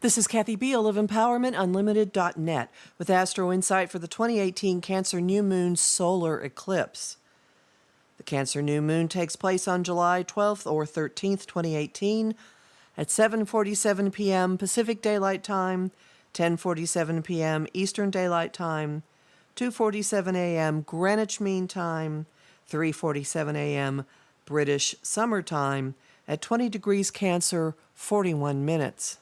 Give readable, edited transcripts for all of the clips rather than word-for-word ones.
This is Kathy Biehl of Empowermentunlimited.net with Astro-Insight for the 2018 Cancer New Moon Solar Eclipse. The Cancer New Moon takes place on July 12th or 13th, 2018 at 7:47 p.m. Pacific Daylight Time, 10:47 p.m. Eastern Daylight Time, 2:47 a.m. Greenwich Mean Time, 3:47 a.m. British Summer Time at 20 degrees Cancer, 41 minutes.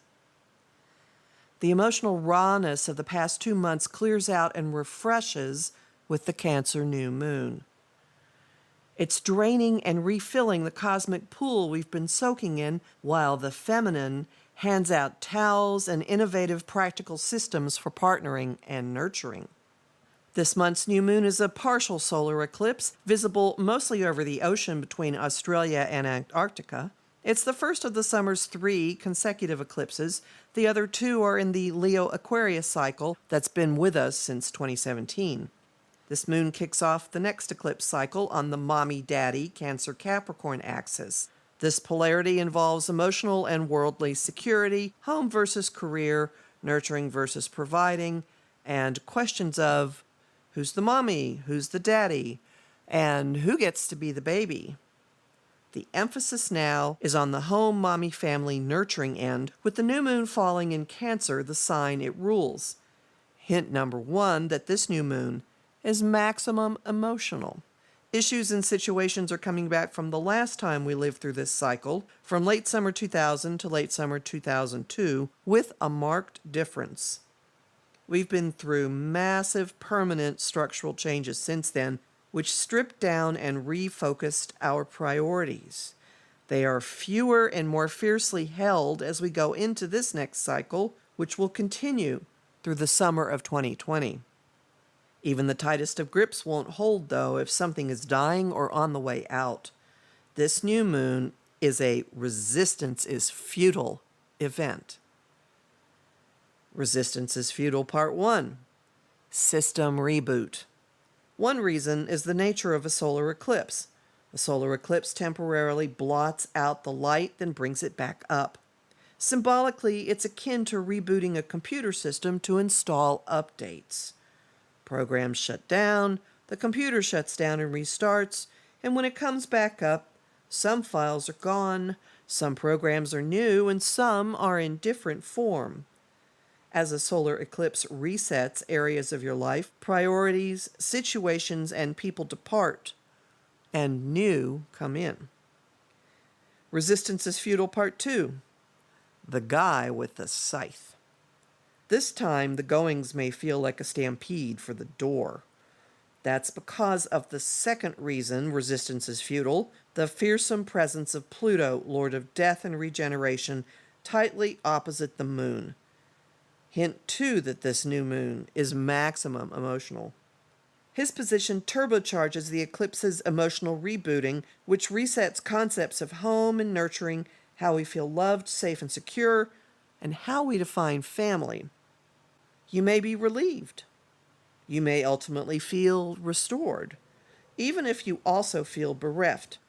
The emotional rawness of the past 2 months clears out and refreshes with the Cancer New Moon. It's draining and refilling the cosmic pool we've been soaking in, while the feminine hands out towels and innovative practical systems for partnering and nurturing. This month's new moon is a partial solar eclipse, visible mostly over the ocean between Australia and Antarctica. It's the first of the summer's 3 consecutive eclipses. The other 2 are in the Leo-Aquarius cycle that's been with us since 2017. This moon kicks off the next eclipse cycle on the mommy-daddy Cancer-Capricorn axis. This polarity involves emotional and worldly security, home versus career, nurturing versus providing, and questions of who's the mommy, who's the daddy, and who gets to be the baby. The emphasis now is on the home, mommy, family, nurturing end, with the new moon falling in Cancer, the sign it rules. Hint number 1 that this new moon is maximum emotional. Issues and situations are coming back from the last time we lived through this cycle, from late summer 2000 to late summer 2002, with a marked difference. We've been through massive permanent structural changes since then, which stripped down and refocused our priorities. They are fewer and more fiercely held as we go into this next cycle, which will continue through the summer of 2020. Even the tightest of grips won't hold, though, if something is dying or on the way out. This new moon is a resistance is futile event. Resistance is futile part 1. System reboot. One reason is the nature of a solar eclipse. A solar eclipse temporarily blots out the light, then brings it back up. Symbolically, it's akin to rebooting a computer system to install updates. Programs shut down, the computer shuts down and restarts, and when it comes back up, some files are gone, some programs are new, and some are in different form. As a solar eclipse resets areas of your life, priorities, situations, and people depart, and new come in. Resistance is futile part 2. The guy with the scythe. This time, the goings may feel like a stampede for the door. That's because of the second reason resistance is futile, the fearsome presence of Pluto, Lord of Death and Regeneration, tightly opposite the moon. Hint 2 that this new moon is maximum emotional. His position turbocharges the eclipse's emotional rebooting, which resets concepts of home and nurturing, how we feel loved, safe, and secure, and how we define family. You may be relieved. You may ultimately feel restored, even if you also feel bereft.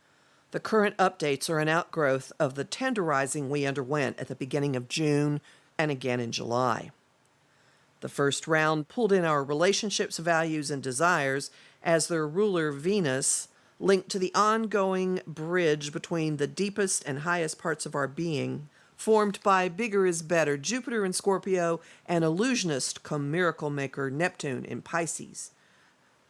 The current updates are an outgrowth of the tenderizing we underwent at the beginning of June and again in July. The first round pulled in our relationships, values, and desires as their ruler Venus linked to the ongoing bridge between the deepest and highest parts of our being, formed by bigger is better Jupiter in Scorpio and illusionist come miracle maker Neptune in Pisces.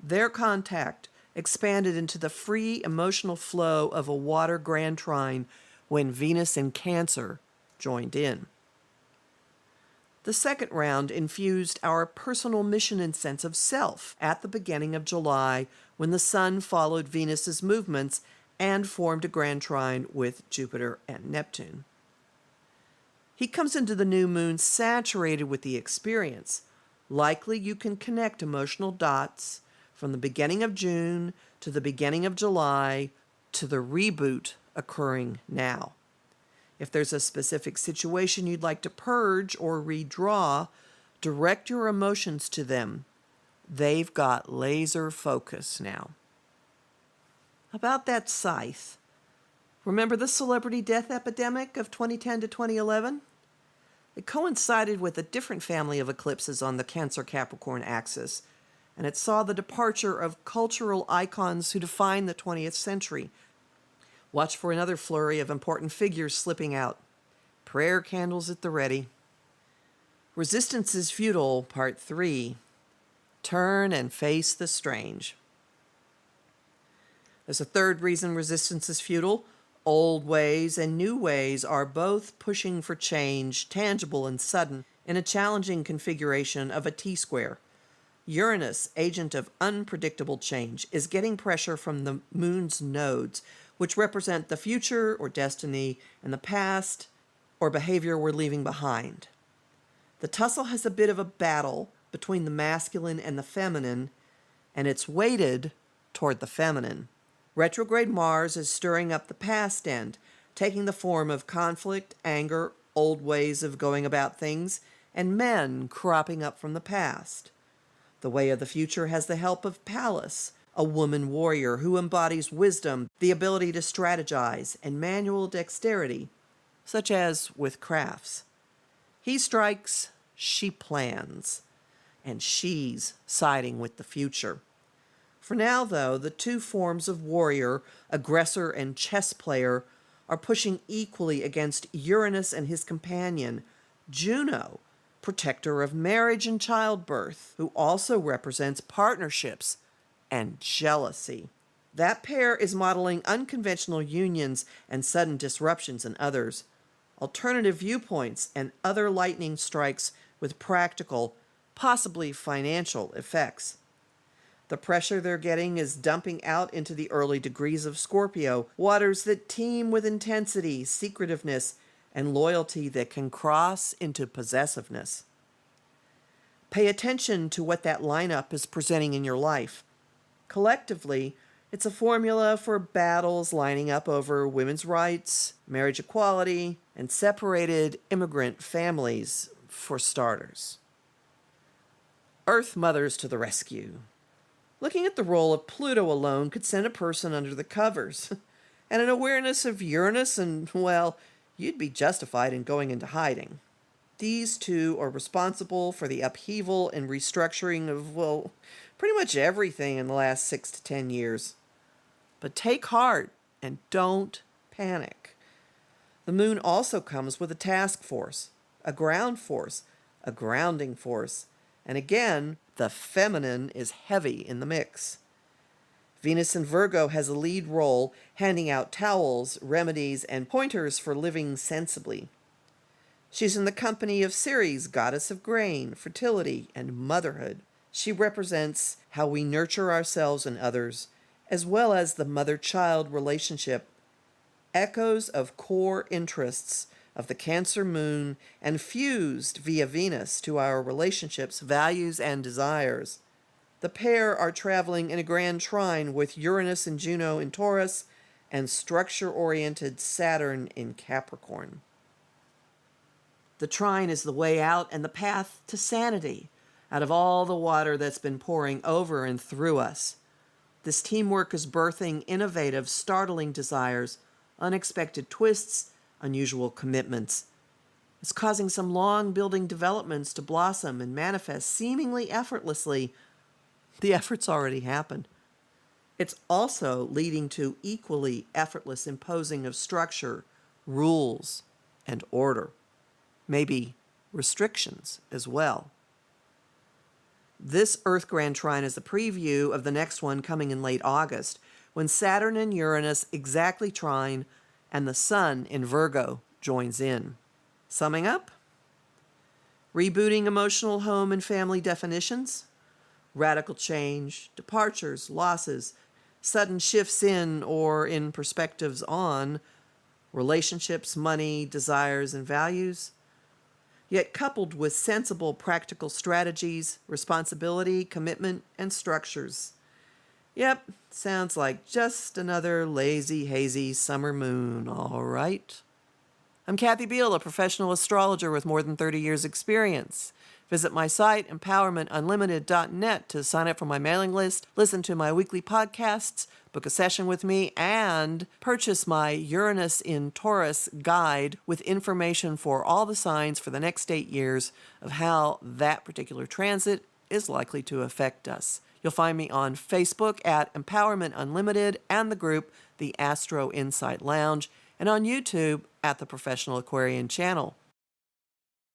Their contact expanded into the free emotional flow of a water grand trine when Venus in Cancer joined in. The second round infused our personal mission and sense of self at the beginning of July when the Sun followed Venus's movements and formed a grand trine with Jupiter and Neptune. He comes into the new moon saturated with the experience. Likely you can connect emotional dots from the beginning of June to the beginning of July to the reboot occurring now. If there's a specific situation you'd like to purge or redraw, direct your emotions to them. They've got laser focus now. About that scythe, remember the celebrity death epidemic of 2010 to 2011? It coincided with a different family of eclipses on the Cancer-Capricorn axis, and it saw the departure of cultural icons who defined the 20th century. Watch for another flurry of important figures slipping out. Prayer candles at the ready. Resistance is Futile, Part 3. Turn and face the strange. There's a third reason resistance is futile. Old ways and new ways are both pushing for change, tangible and sudden, in a challenging configuration of a T-square. Uranus, agent of unpredictable change, is getting pressure from the moon's nodes, which represent the future or destiny and the past or behavior we're leaving behind. The tussle has a bit of a battle between the masculine and the feminine, and it's weighted toward the feminine. Retrograde Mars is stirring up the past end, taking the form of conflict, anger, old ways of going about things, and men cropping up from the past. The way of the future has the help of Pallas, a woman warrior who embodies wisdom, the ability to strategize, and manual dexterity, such as with crafts. He strikes, she plans, and she's siding with the future. For now, though, the two forms of warrior, aggressor and chess player, are pushing equally against Uranus and his companion, Juno, protector of marriage and childbirth, who also represents partnerships and jealousy. That pair is modeling unconventional unions and sudden disruptions in others, alternative viewpoints, and other lightning strikes with practical, possibly financial effects. The pressure they're getting is dumping out into the early degrees of Scorpio, waters that teem with intensity, secretiveness, and loyalty that can cross into possessiveness. Pay attention to what that lineup is presenting in your life. Collectively, it's a formula for battles lining up over women's rights, marriage equality, and separated immigrant families, for starters. Earth mothers to the rescue. Looking at the role of Pluto alone could send a person under the covers. And an awareness of Uranus, and, well, you'd be justified in going into hiding. These two are responsible for the upheaval and restructuring of, well, pretty much everything in the last 6 to 10 years. But take heart and don't panic. The moon also comes with a task force, a ground force, a grounding force, and again, the feminine is heavy in the mix. Venus in Virgo has a lead role, handing out towels, remedies, and pointers for living sensibly. She's in the company of Ceres, goddess of grain, fertility, and motherhood. She represents how we nurture ourselves and others, as well as the mother-child relationship, echoes of core interests of the Cancer moon and fused via Venus to our relationships, values, and desires. The pair are traveling in a grand trine with Uranus and Juno in Taurus and structure-oriented Saturn in Capricorn. The trine is the way out and the path to sanity out of all the water that's been pouring over and through us. This teamwork is birthing innovative, startling desires, unexpected twists, unusual commitments. It's causing some long-building developments to blossom and manifest seemingly effortlessly. The effort's already happened. It's also leading to equally effortless imposing of structure, rules, and order. Maybe restrictions as well. This Earth Grand Trine is a preview of the next one coming in late August, when Saturn and Uranus exactly trine and the Sun in Virgo joins in. Summing up, rebooting emotional home and family definitions, radical change, departures, losses, sudden shifts in or in perspectives on relationships, money, desires, and values, yet coupled with sensible practical strategies, responsibility, commitment, and structures. Yep, sounds like just another lazy, hazy summer moon, all right. I'm Kathy Biehl, a professional astrologer with more than 30 years' experience. Visit my site, empowermentunlimited.net, to sign up for my mailing list, listen to my weekly podcasts, book a session with me, and purchase my Uranus in Taurus guide with information for all the signs for the next 8 years of how that particular transit is likely to affect us. You'll find me on Facebook at Empowerment Unlimited and the group the Astro-Insight Lounge, and on YouTube at the Professional Aquarian channel.